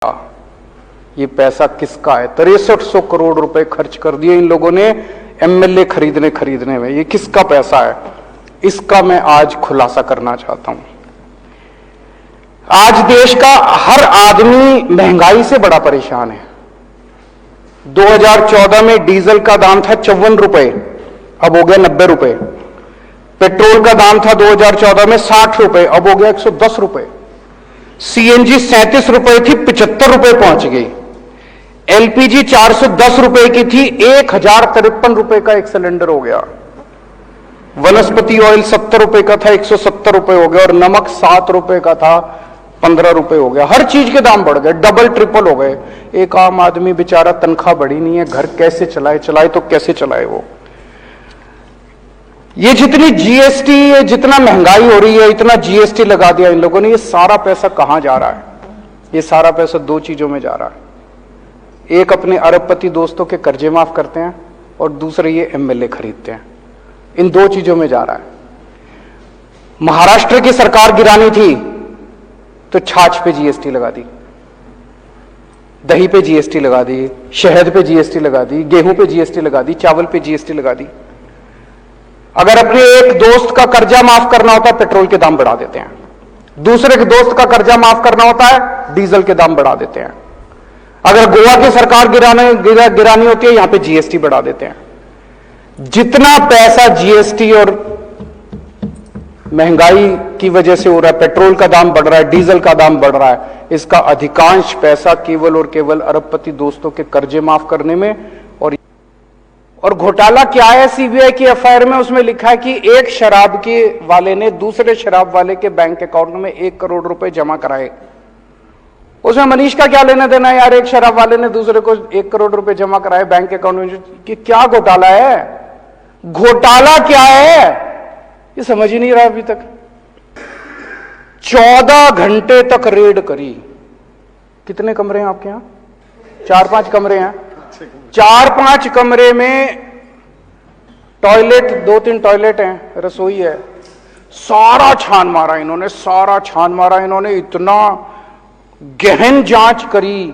ये पैसा किसका है? 6300 करोड़ रुपए खर्च कर दिए इन लोगों ने एमएलए खरीदने में। ये किसका पैसा है? इसका मैं आज खुलासा करना चाहता हूं। आज देश का हर आदमी महंगाई से बड़ा परेशान है। 2014 में डीजल का दाम था 54 रुपए, अब हो गया 90 रुपए। पेट्रोल का दाम था 2014 में 60 रुपए, अब हो गया 110 रुपए। सीएनजी 37 रुपए थी, 75 रुपए पहुंच गई। एलपीजी 410 रुपए की थी, 1053 रुपए का एक सिलेंडर हो गया। वनस्पति ऑयल 70 रुपए का था, 170 रुपए हो गया। और नमक 7 रुपए का था, 15 रुपए हो गया। हर चीज के दाम बढ़ गए, डबल ट्रिपल हो गए। एक आम आदमी बेचारा तनख्वाह बढ़ी नहीं है, घर कैसे चलाए तो कैसे चलाए वो? ये जितनी जीएसटी, ये जितना महंगाई हो रही है, इतना जीएसटी लगा दिया इन लोगों ने। ये सारा पैसा कहां जा रहा है? ये सारा पैसा दो चीजों में जा रहा है। एक, अपने अरबपति दोस्तों के कर्जे माफ करते हैं, और दूसरे ये एमएलए खरीदते हैं। इन दो चीजों में जा रहा है। महाराष्ट्र की सरकार गिरानी थी तो छाछ पे जीएसटी लगा दी, दही पे जीएसटी लगा दी, शहद पे जीएसटी लगा दी, गेहूं पे जीएसटी लगा दी, चावल पे जीएसटी लगा दी। अगर अपने एक दोस्त का कर्जा माफ करना होता है, पेट्रोल के दाम बढ़ा देते हैं। दूसरे के दोस्त का कर्जा माफ करना होता है, डीजल के दाम बढ़ा देते हैं। अगर गोवा की सरकार गिरानी होती है, यहां पे जीएसटी बढ़ा देते हैं। जितना पैसा जीएसटी और महंगाई की वजह से हो रहा है, पेट्रोल का दाम बढ़ रहा है, डीजल का दाम बढ़ रहा है, इसका अधिकांश पैसा केवल और केवल अरबपति दोस्तों के कर्जे माफ करने में। और घोटाला क्या है? सीबीआई की एफआईआर में उसमें लिखा है कि एक शराब के वाले ने दूसरे शराब वाले के बैंक अकाउंट में 1 करोड़ रुपए जमा कराए। उसमें मनीष का क्या लेना देना है यार? एक शराब वाले ने दूसरे को 1 करोड़ रुपए जमा कराए बैंक अकाउंट में, कि क्या घोटाला है? घोटाला क्या है ये समझ ही नहीं रहा अभी तक। 14 घंटे तक रेड करी। कितने कमरे हैं आपके यहां? 4-5 कमरे हैं। 4-5 कमरे में टॉयलेट, 2-3 टॉयलेट हैं, रसोई है। सारा छान मारा इन्होंने, सारा छान मारा इन्होंने। इतना गहन जांच करी,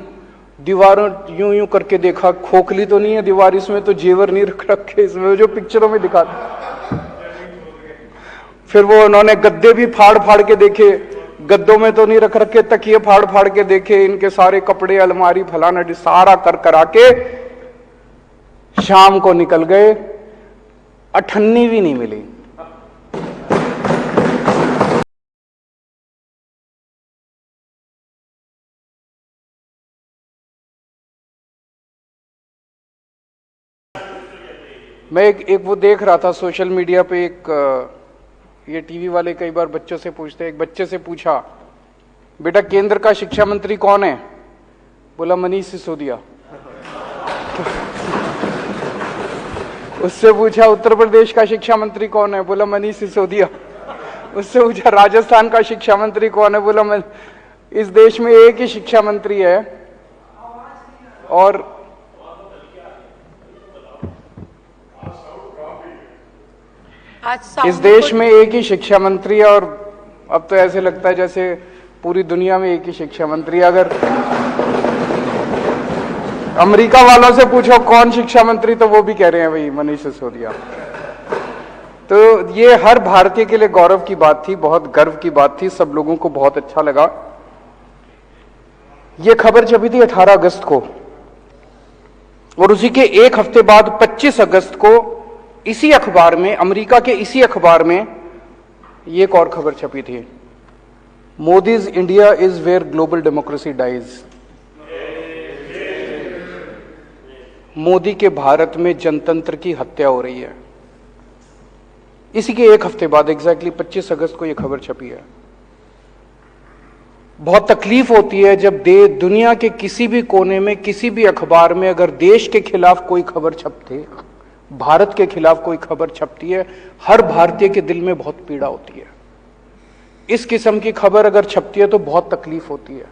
दीवारों यूं यूं करके देखा, खोखली तो नहीं है दीवार, इसमें तो जेवर नहीं रख रखे, इसमें जो पिक्चरों में दिखाते। फिर वो उन्होंने गद्दे भी फाड़ फाड़ के देखे, गद्दों में तो नहीं रख रखे, तकिए फाड़ फाड़ के देखे, इनके सारे कपड़े, अलमारी, फलाना सारा कर करा के शाम को निकल गए। अठन्नी भी नहीं मिली। मैं एक वो देख रहा था सोशल मीडिया पे, ये टीवी वाले कई बार बच्चों से पूछते हैं। एक बच्चे से पूछा, बेटा केंद्र का शिक्षा मंत्री कौन है? बोला मनीष सिसोदिया। उससे पूछा उत्तर प्रदेश का शिक्षा मंत्री कौन है? बोला मनीष सिसोदिया। उससे पूछा राजस्थान का शिक्षा मंत्री कौन है? बोला इस देश में एक ही शिक्षा मंत्री है, और इस देश में एक ही शिक्षा मंत्री है। और अब तो ऐसे लगता है जैसे पूरी दुनिया में एक ही शिक्षा मंत्री है। अगर अमेरिका वालों से पूछो कौन शिक्षा मंत्री, तो वो भी कह रहे हैं भाई मनीष सिसोदिया। तो ये हर भारतीय के लिए गौरव की बात थी, बहुत गर्व की बात थी, सब लोगों को बहुत अच्छा लगा। ये खबर छपी थी 18 अगस्त को, और उसी के एक हफ्ते बाद 25 अगस्त को इसी अखबार में, अमेरिका के इसी अखबार में ये एक और खबर छपी थी, Modi's India is where global democracy dies. Modi के भारत में जनतंत्र की हत्या हो रही है। इसी के एक हफ्ते बाद, एग्जैक्टली 25 अगस्त को यह खबर छपी है। बहुत तकलीफ होती है जब दुनिया के किसी भी कोने में, किसी भी अखबार में अगर देश के खिलाफ कोई खबर छपते, भारत के खिलाफ कोई खबर छपती है, हर भारतीय के दिल में बहुत पीड़ा होती है। इस किस्म की खबर अगर छपती है तो बहुत तकलीफ होती है।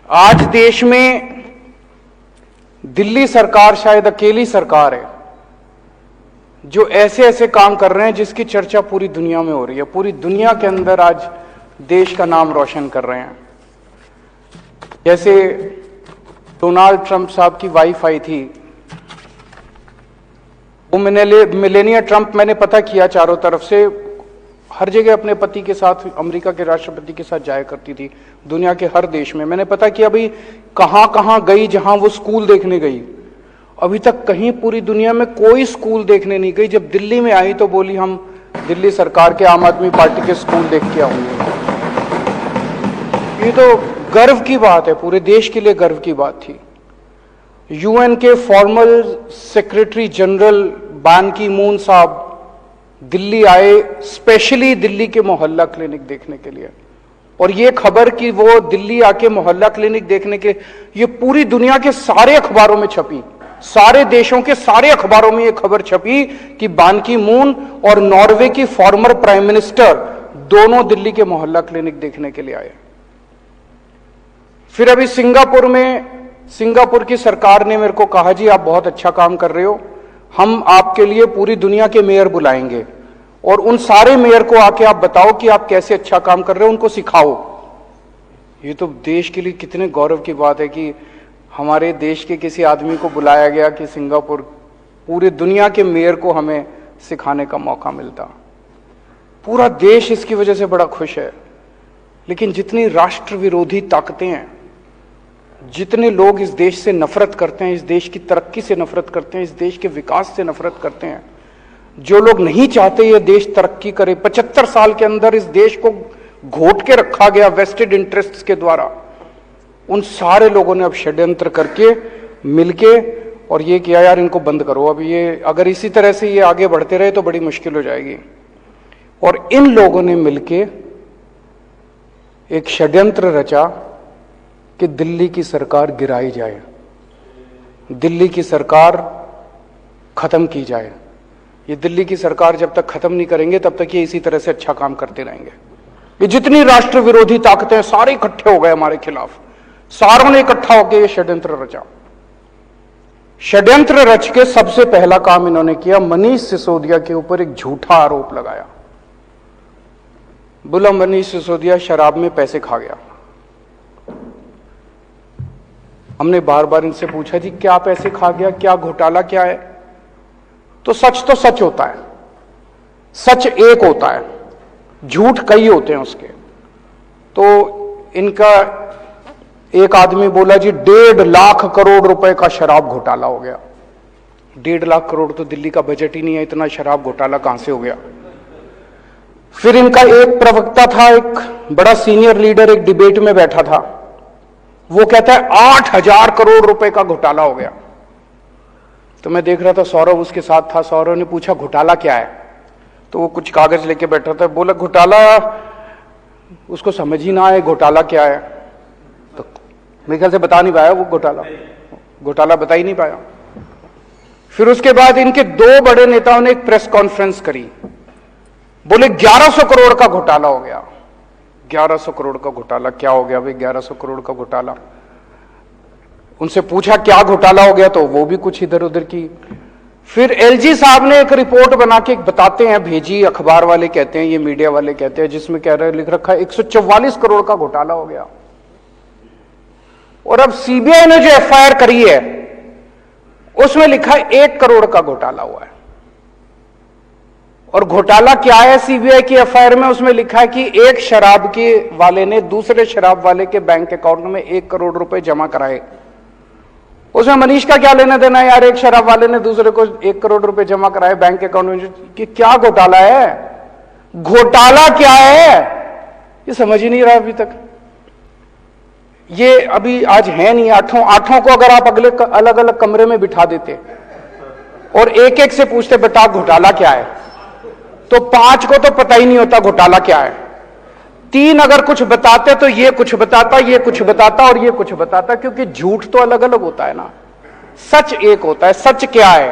आज देश में दिल्ली सरकार शायद अकेली सरकार है जो ऐसे ऐसे काम कर रहे हैं जिसकी चर्चा पूरी दुनिया में हो रही है। पूरी दुनिया के अंदर आज देश का नाम रोशन कर रहे हैं। जैसे डोनाल्ड ट्रंप साहब की वाइफ आई थी, वो मिलेनिया ट्रंप, मैंने पता किया चारों तरफ से, हर जगह अपने पति के साथ, अमेरिका के राष्ट्रपति के साथ जाया करती थी, दुनिया के हर देश में। मैंने पता किया भाई कहां कहां गई, जहां वो स्कूल देखने गई, अभी तक कहीं पूरी दुनिया में कोई स्कूल देखने नहीं गई। जब दिल्ली में आई तो बोली हम दिल्ली सरकार के, आम आदमी पार्टी के स्कूल देख के आऊंगी। ये तो गर्व की बात है, पूरे देश के लिए गर्व की बात थी। यूएन के फॉर्मल सेक्रेटरी जनरल बान की मून साहब दिल्ली आए, स्पेशली दिल्ली के मोहल्ला क्लिनिक देखने के लिए। और ये खबर कि वो दिल्ली आके मोहल्ला क्लिनिक देखने के, ये पूरी दुनिया के सारे अखबारों में छपी, सारे देशों के सारे अखबारों में ये खबर छपी कि बान की मून और नॉर्वे की फॉर्मर प्राइम मिनिस्टर दोनों दिल्ली के मोहल्ला क्लिनिक देखने के लिए आए। फिर अभी सिंगापुर में, सिंगापुर की सरकार ने मेरे को कहा जी आप बहुत अच्छा काम कर रहे हो, हम आपके लिए पूरी दुनिया के मेयर बुलाएंगे और उन सारे मेयर को आके आप बताओ कि आप कैसे अच्छा काम कर रहे हो, उनको सिखाओ। ये तो देश के लिए कितने गौरव की बात है कि हमारे देश के किसी आदमी को बुलाया गया कि सिंगापुर, पूरे दुनिया के मेयर को हमें सिखाने का मौका मिलता। पूरा देश इसकी वजह से बड़ा खुश है। लेकिन जितनी राष्ट्र विरोधी ताकतें हैं, जितने लोग इस देश से नफरत करते हैं, इस देश की तरक्की से नफरत करते हैं, इस देश के विकास से नफरत करते हैं, जो लोग नहीं चाहते ये देश तरक्की करे, 75 साल के अंदर इस देश को घोट के रखा गया वेस्टेड इंटरेस्ट्स के द्वारा, उन सारे लोगों ने अब षड्यंत्र करके मिलके और ये किया यार इनको बंद करो। अब ये अगर इसी तरह से ये आगे बढ़ते रहे तो बड़ी मुश्किल हो जाएगी। और इन लोगों ने मिलके एक षड्यंत्र रचा कि दिल्ली की सरकार गिराई जाए, दिल्ली की सरकार खत्म की जाए। ये दिल्ली की सरकार जब तक खत्म नहीं करेंगे तब तक ये इसी तरह से अच्छा काम करते रहेंगे। ये जितनी राष्ट्र विरोधी ताकतें सारे इकट्ठे हो गए हमारे खिलाफ, सारों ने इकट्ठा होकर ये षड्यंत्र रचा। षड्यंत्र रच के सबसे पहला काम इन्होंने किया, मनीष सिसोदिया के ऊपर एक झूठा आरोप लगाया। बोला मनीष सिसोदिया शराब में पैसे खा गया। हमने बार बार इनसे पूछा जी क्या पैसे खा गया, क्या घोटाला क्या है? तो सच होता है, सच एक होता है, झूठ कई होते हैं उसके। तो इनका एक आदमी बोला जी 1.5 लाख करोड़ रुपए का शराब घोटाला हो गया। 1.5 लाख करोड़ तो दिल्ली का बजट ही नहीं है, इतना शराब घोटाला कहां से हो गया? फिर इनका एक प्रवक्ता था, एक बड़ा सीनियर लीडर, एक डिबेट में बैठा था, वो कहता है 8,000 करोड़ रुपए का घोटाला हो गया। तो मैं देख रहा था, सौरभ उसके साथ था, सौरभ ने पूछा घोटाला क्या है? तो वो कुछ कागज लेके बैठा था, बोला घोटाला, उसको समझ ही ना आए घोटाला क्या है। तो मेरे ख्याल से बता नहीं पाया वो घोटाला बता ही नहीं पाया। फिर उसके बाद इनके 2 बड़े नेताओं ने एक प्रेस कॉन्फ्रेंस करी, बोले 1100 करोड़ का घोटाला हो गया। 1100 करोड़ का घोटाला क्या हो गया भाई? 1100 करोड़ का घोटाला। उनसे पूछा क्या घोटाला हो गया, तो वो भी कुछ इधर उधर की। फिर एलजी साहब ने एक रिपोर्ट बना के बताते हैं, भेजी, अखबार वाले कहते हैं, ये मीडिया वाले कहते हैं, जिसमें कह रहे लिख रखा है 144 करोड़ का घोटाला हो गया। और अब सीबीआई ने जो एफआईआर करी है उसमें लिखा है 1 करोड़ का घोटाला हुआ है। और घोटाला क्या है सीबीआई की एफआईआर में? उसमें लिखा है कि एक शराब के वाले ने दूसरे शराब वाले के बैंक अकाउंट में 1 करोड़ रुपए जमा कराए। उसमें मनीष का क्या लेना देना है यार? एक शराब वाले ने दूसरे को 1 करोड़ रुपए जमा कराए बैंक अकाउंट में, कि क्या घोटाला है? घोटाला क्या है ये समझ ही नहीं रहा अभी तक। ये अभी आज है नहीं, आठों को अगर आप अगले अलग अलग कमरे में बिठा देते और एक एक से पूछते बेटा घोटाला क्या है, तो 5 को तो पता ही नहीं होता घोटाला क्या है। 3 अगर कुछ बताते तो ये कुछ बताता, ये कुछ बताता और ये कुछ बताता, क्योंकि झूठ तो अलग अलग होता है ना, सच एक होता है। सच क्या है?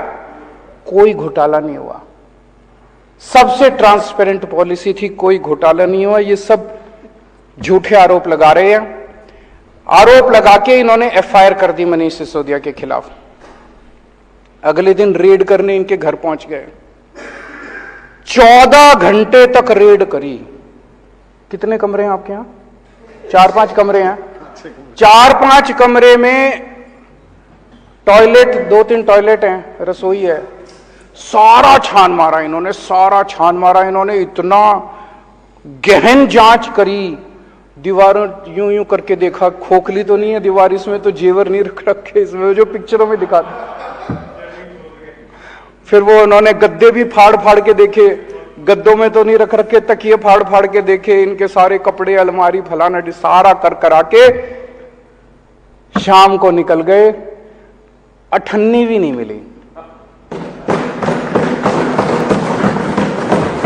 कोई घोटाला नहीं हुआ, सबसे ट्रांसपेरेंट पॉलिसी थी, कोई घोटाला नहीं हुआ। ये सब झूठे आरोप लगा रहे हैं। आरोप लगा के इन्होंने एफआईआर कर दी मनीष सिसोदिया के खिलाफ। अगले दिन रेड करने इनके घर पहुंच गए, 14 घंटे तक रेड करी। कितने कमरे हैं आपके यहां? 4-5 कमरे हैं। 4-5 कमरे में टॉयलेट, 2-3 टॉयलेट हैं, रसोई है, सारा छान मारा इन्होंने, सारा छान मारा इन्होंने, इतना गहन जांच करी, दीवारों यूं यूं करके देखा, खोखली तो नहीं है दीवार, इसमें तो जेवर नहीं रख रखे, इसमें जो पिक्चरों में दिखाते। फिर वो उन्होंने गद्दे भी फाड़ फाड़ के देखे, गद्दों में तो नहीं रख रखे, तकिए फाड़ फाड़ के देखे, इनके सारे कपड़े, अलमारी, फलाना सारा कर करा के शाम को निकल गए। अठन्नी भी नहीं मिली,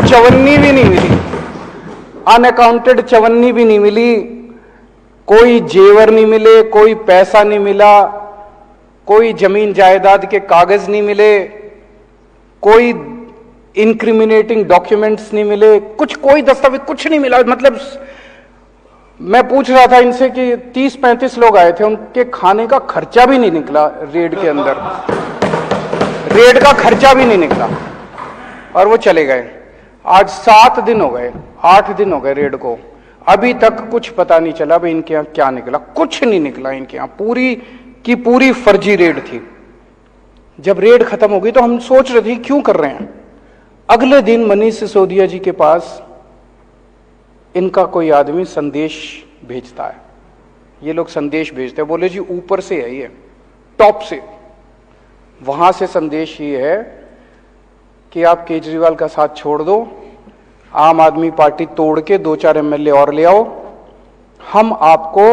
चवन्नी भी नहीं मिली, अनअकाउंटेड चवन्नी भी नहीं मिली, कोई जेवर नहीं मिले, कोई पैसा नहीं मिला, कोई जमीन जायदाद के कागज नहीं मिले, कोई इंक्रिमिनेटिंग डॉक्यूमेंट्स नहीं मिले, कुछ कोई दस्तावेज कुछ नहीं मिला। मतलब मैं पूछ रहा था इनसे कि 30-35 लोग आए थे, उनके खाने का खर्चा भी नहीं निकला रेड के अंदर, रेड का खर्चा भी नहीं निकला, और वो चले गए। आज 7 दिन हो गए, 8 दिन हो गए रेड को, अभी तक कुछ पता नहीं चला भाई इनके यहाँ क्या निकला, कुछ नहीं निकला इनके यहाँ, पूरी की पूरी फर्जी रेड थी। जब रेड खत्म हो गई तो हम सोच रहे थे क्यों कर रहे हैं। अगले दिन मनीष सिसोदिया जी के पास इनका कोई आदमी संदेश भेजता है, ये लोग संदेश भेजते हैं, बोले जी ऊपर से है ये, टॉप से, वहां से संदेश ये है कि आप केजरीवाल का साथ छोड़ दो, आम आदमी पार्टी तोड़ के 2-4 एमएलए और ले आओ, हम आपको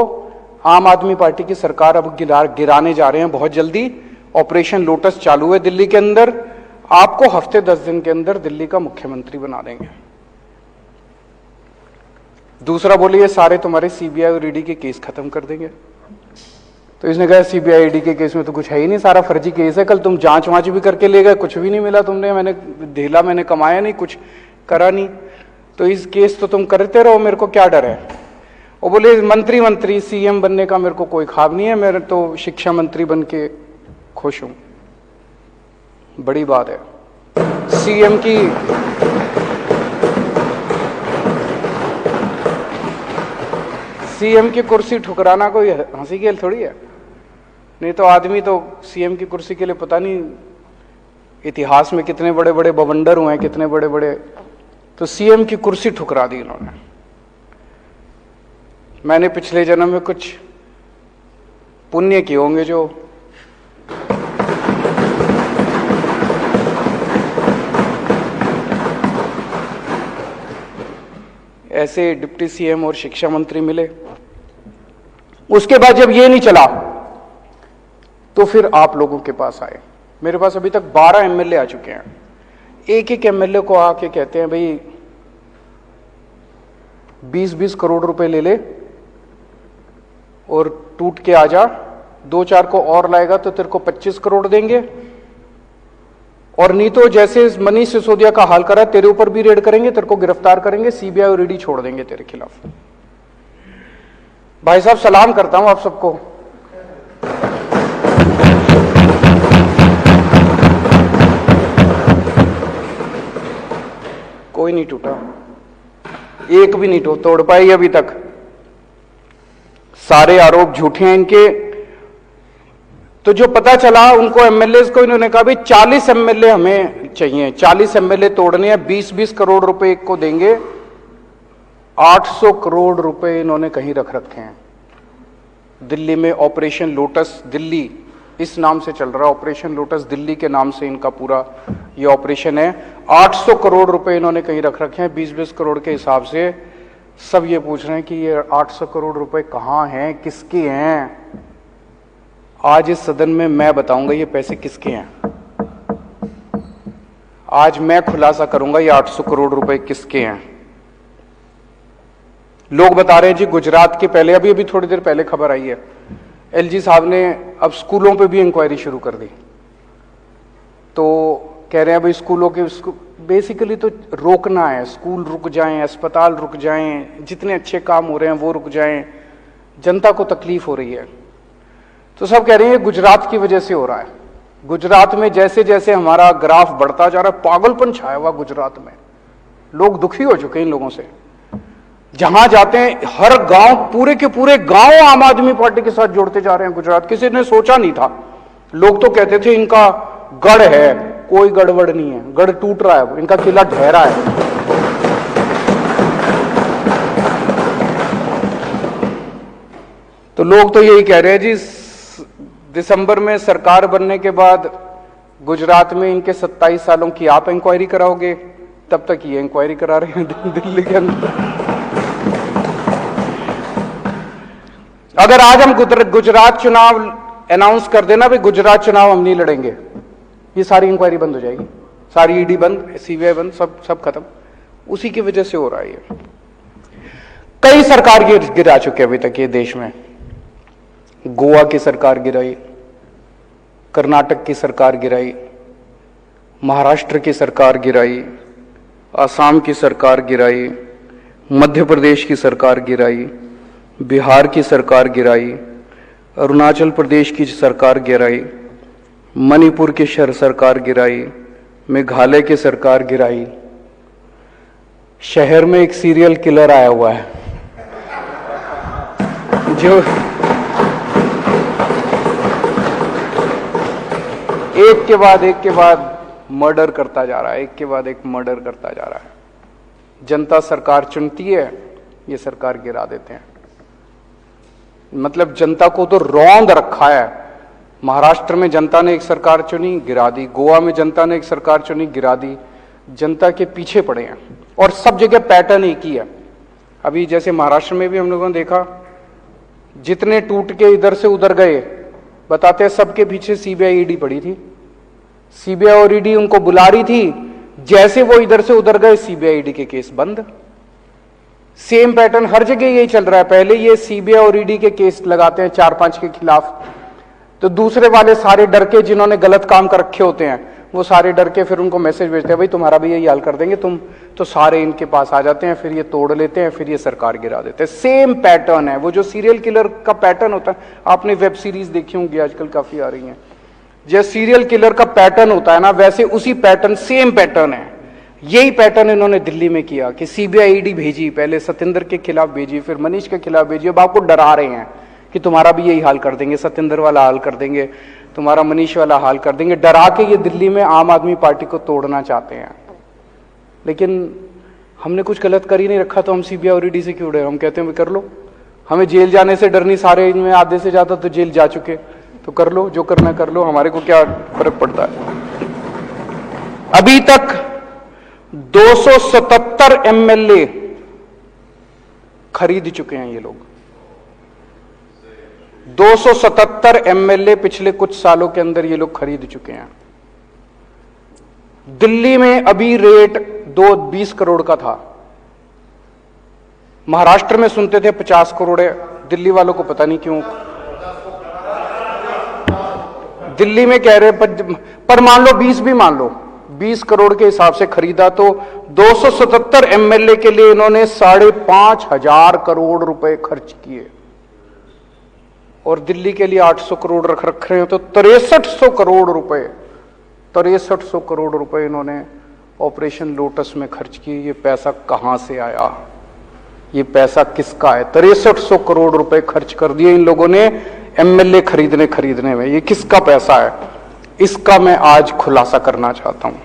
आम आदमी पार्टी की सरकार अब गिराने जा रहे हैं बहुत जल्दी, ऑपरेशन लोटस चालू है दिल्ली के अंदर, आपको हफ्ते 10 दिन के अंदर दिल्ली का मुख्यमंत्री बना देंगे। दूसरा बोले ये सारे तुम्हारे सीबीआई और ईडी के केस खत्म कर देंगे। तो इसने कहा सीबीआई ईडी के केस में तो कुछ है ही नहीं, सारा फर्जी केस है, कल तुम जांच वांच भी करके ले गए, कुछ भी नहीं मिला तुमने, मैंने ढेला मैंने कमाया नहीं, कुछ करा नहीं, तो इस केस तो तुम करते रहो, मेरे को क्या डर है। वो बोले मंत्री सीएम बनने का मेरे को कोई ख्वाब नहीं है, मेरे तो शिक्षा मंत्री बन के खुश हूं। बड़ी बात है, सीएम की कुर्सी ठुकराना कोई हंसी खेल थोड़ी है, नहीं तो आदमी तो सीएम की कुर्सी के लिए पता नहीं इतिहास में कितने बड़े बड़े बवंडर हुए हैं, कितने बड़े बड़े, तो सीएम की कुर्सी ठुकरा दी इन्होंने। मैंने पिछले जन्म में कुछ पुण्य किए होंगे जो ऐसे डिप्टी सीएम और शिक्षा मंत्री मिले। उसके बाद जब ये नहीं चला तो फिर आप लोगों के पास आए। मेरे पास अभी तक 12 एमएलए आ चुके हैं। एक एमएलए को आके कहते हैं भाई 20-20 करोड़ रुपए ले ले और टूट के आ जा, 2-4 को और लाएगा तो तेरे को 25 करोड़ देंगे, और नहीं तो जैसे मनीष सिसोदिया का हाल करा तेरे ऊपर भी रेड करेंगे, तेरे को गिरफ्तार करेंगे, सीबीआई और ईडी छोड़ देंगे तेरे खिलाफ। भाई साहब सलाम करता हूं आप सबको। कोई नहीं टूटा, एक भी नहीं तोड़ पाई अभी तक। सारे आरोप झूठे हैं इनके। तो जो पता चला उनको एमएलए को इन्होंने कहा भाई 40 एमएलए हमें चाहिए, 40 एमएलए तोड़ने हैं, 20-20 करोड़ रुपए एक को देंगे। 800 करोड़ रुपए इन्होंने कहीं रख रखे हैं दिल्ली में। ऑपरेशन लोटस दिल्ली इस नाम से चल रहा है, ऑपरेशन लोटस दिल्ली के नाम से इनका पूरा ये ऑपरेशन है। 800 करोड़ रुपए इन्होंने कहीं रख रखे हैं 20-20 करोड़ के हिसाब से। सब ये पूछ रहे हैं कि ये 800 करोड़ रुपए कहां हैं, किसके हैं। आज इस सदन में मैं बताऊंगा ये पैसे किसके हैं। आज मैं खुलासा करूंगा ये 800 करोड़ रुपए किसके हैं। लोग बता रहे हैं जी गुजरात के, पहले अभी थोड़ी देर पहले खबर आई है, एलजी साहब ने अब स्कूलों पे भी इंक्वायरी शुरू कर दी। तो कह रहे हैं भाई स्कूलों के बेसिकली तो रोकना है, स्कूल रुक जाएं, अस्पताल रुक जाएं, जितने अच्छे काम हो रहे हैं वो रुक जाएं, जनता को तकलीफ हो रही है। तो सब कह रहे हैं गुजरात की वजह से हो रहा है। गुजरात में जैसे जैसे हमारा ग्राफ बढ़ता जा रहा है, पागलपन छाया हुआ गुजरात में, लोग दुखी हो चुके हैं इन लोगों से। जहां जाते हैं हर गांव, पूरे के पूरे गांव आम आदमी पार्टी के साथ जोड़ते जा रहे हैं गुजरात। किसी ने सोचा नहीं था। लोग तो कहते थे इनका गढ़ है, कोई गड़बड़ नहीं है, गढ़ टूट रहा है, इनका किला ढह रहा है। तो लोग तो यही कह रहे हैं जी, दिसंबर में सरकार बनने के बाद गुजरात में इनके 27 सालों की आप इंक्वायरी कराओगे, तब तक ये इंक्वायरी करा रहे हैं दिल्ली के अंदर। अगर आज हम गुजरात चुनाव अनाउंस कर देना भाई गुजरात चुनाव हम नहीं लड़ेंगे, ये सारी इंक्वायरी बंद हो जाएगी, सारी ईडी बंद, सीबीआई बंद, सब खत्म। उसी की वजह से हो रहा है ये। कई सरकार गिरा चुके अभी तक ये देश में। गोवा की सरकार गिराई, कर्नाटक की सरकार गिराई, महाराष्ट्र की सरकार गिराई, असम की सरकार गिराई, मध्य प्रदेश की सरकार गिराई, बिहार की सरकार गिराई, अरुणाचल प्रदेश की सरकार गिराई, मणिपुर की सरकार गिराई, मेघालय की सरकार गिराई। शहर में एक सीरियल किलर आया हुआ है जो एक के बाद मर्डर करता जा रहा है, एक के बाद एक मर्डर करता जा रहा है। जनता सरकार चुनती है, ये सरकार गिरा देते हैं। मतलब जनता को तो रौंद रखा है। महाराष्ट्र में जनता ने एक सरकार चुनी, गिरा दी। गोवा में जनता ने एक सरकार चुनी, गिरा दी। जनता के पीछे पड़े हैं और सब जगह पैटर्न एक ही है। अभी जैसे महाराष्ट्र में भी हम लोगों ने देखा, जितने टूट के इधर से उधर गए, बताते हैं सबके पीछे सीबीआई ईडी पड़ी थी। सीबीआई और ईडी उनको बुला रही थी, जैसे वो इधर से उधर गए सीबीआई ईडी के केस बंद। सेम पैटर्न हर जगह यही चल रहा है। पहले ये सीबीआई और ईडी के केस लगाते हैं 4-5 के खिलाफ, तो दूसरे वाले सारे डर के, जिन्होंने गलत काम कर रखे होते हैं, वो सारे डर के फिर उनको मैसेज भेजते हैं, भाई तुम्हारा भी यही हाल कर देंगे तुम, तो सारे इनके पास आ जाते हैं, फिर ये तोड़ लेते हैं, फिर ये सरकार गिरा देते हैं। सेम पैटर्न है। वो जो सीरियल किलर का पैटर्न होता है, आपने वेब सीरीज देखी होंगी, आजकल काफी आ रही हैं, जैसे सीरियल किलर का पैटर्न होता है ना, वैसे उसी पैटर्न, सेम पैटर्न है। यही पैटर्न इन्होंने दिल्ली में किया कि सीबीआई ईडी भेजी, पहले सत्येंद्र के खिलाफ भेजी, फिर मनीष के खिलाफ भेजी। अब आपको डरा रहे हैं कि तुम्हारा भी यही हाल कर देंगे, सत्येंद्र वाला हाल कर देंगे, तुम्हारा मनीष वाला हाल कर देंगे। डरा के ये दिल्ली में आम आदमी पार्टी को तोड़ना चाहते हैं। लेकिन हमने कुछ गलत कर ही नहीं रखा, तो हम सीबीआई और ईडी से क्यों डरे? हम कहते हैं कर लो, हमें जेल जाने से डर नहीं, सारे इनमें आधे से ज्यादा तो जेल जा चुके, तो कर लो, जो करना कर लो, हमारे को क्या फर्क पड़ता है। अभी तक 277 एमएलए खरीद चुके हैं ये लोग। 277 एमएलए पिछले कुछ सालों के अंदर ये लोग खरीद चुके हैं। दिल्ली में अभी रेट 20 करोड़ का था। महाराष्ट्र में सुनते थे 50 करोड़ है, दिल्ली वालों को पता नहीं क्यों दिल्ली में कह रहे, पर मान लो 20 भी मान लो, 20 करोड़ के हिसाब से खरीदा, तो 277 एमएलए के लिए इन्होंने 5,500 करोड़ रुपए खर्च किए, और दिल्ली के लिए 800 करोड़ रख रहे हैं, तो 6300 करोड़ रुपए, 6300 करोड़ रुपए इन्होंने ऑपरेशन लोटस में खर्च किए। ये पैसा कहां से आया? ये पैसा किसका है? 6300 करोड़ रुपए खर्च कर दिए इन लोगों ने एमएलए खरीदने में। ये किसका पैसा है? इसका मैं आज खुलासा करना चाहता हूं।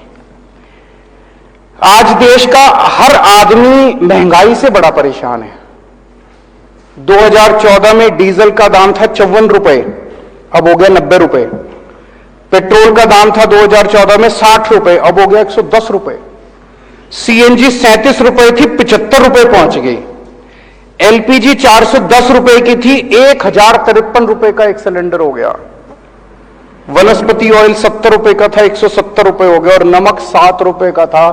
आज देश का हर आदमी महंगाई से बड़ा परेशान है। 2014 में डीजल का दाम था 54 रुपए, अब हो गया 90 रुपए। पेट्रोल का दाम था 2014 में 60 रुपए, अब हो गया 110 रुपए। सीएनजी 37 रुपए थी, 75 रुपए पहुंच गई। एलपीजी 410 रुपए की थी, 1053 रुपए का एक सिलेंडर हो गया। वनस्पति ऑयल 70 रुपए का था, 170 रुपए हो गया, और नमक 7 रुपए का था,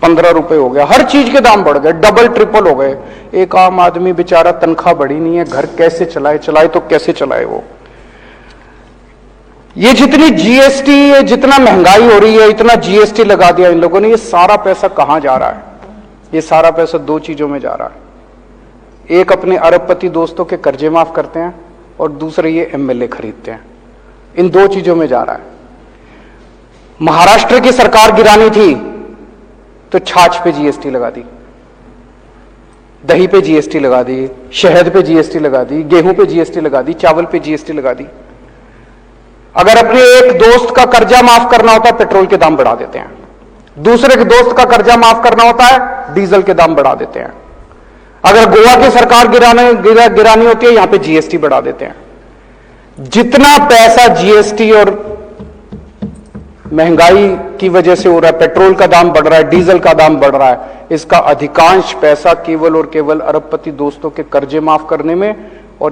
15 रुपए हो गया। हर चीज के दाम बढ़ गए, डबल ट्रिपल हो गए। एक आम आदमी बेचारा, तनख्वाह बढ़ी नहीं है, घर कैसे चलाए तो कैसे चलाए वो? ये जितनी जीएसटी, जितना महंगाई हो रही है, इतना जीएसटी लगा दिया इन लोगों ने। ये सारा पैसा कहां जा रहा है? ये सारा पैसा दो चीजों में जा रहा है। एक अपने अरबपति दोस्तों के कर्जे माफ करते हैं, और दूसरे ये एमएलए खरीदते हैं। इन दो चीजों में जा रहा है। महाराष्ट्र की सरकार गिरानी थी तो छाछ पे जीएसटी लगा दी। दही पे जीएसटी लगा दी, शहद पे जीएसटी लगा दी, गेहूं पे जीएसटी लगा दी, चावल पे जीएसटी लगा दी। अगर अपने एक दोस्त का कर्जा माफ करना होता है, पेट्रोल के दाम बढ़ा देते हैं। दूसरे के दोस्त का कर्जा माफ करना होता है, डीजल के दाम बढ़ा देते हैं। अगर गोवा की सरकार गिरानी होती है, यहां पे जीएसटी बढ़ा देते हैं। जितना पैसा जीएसटी और महंगाई की वजह से हो रहा है, पेट्रोल का दाम बढ़ रहा है, डीजल का दाम बढ़ रहा है, इसका अधिकांश पैसा केवल और केवल अरबपति दोस्तों के कर्जे माफ करने में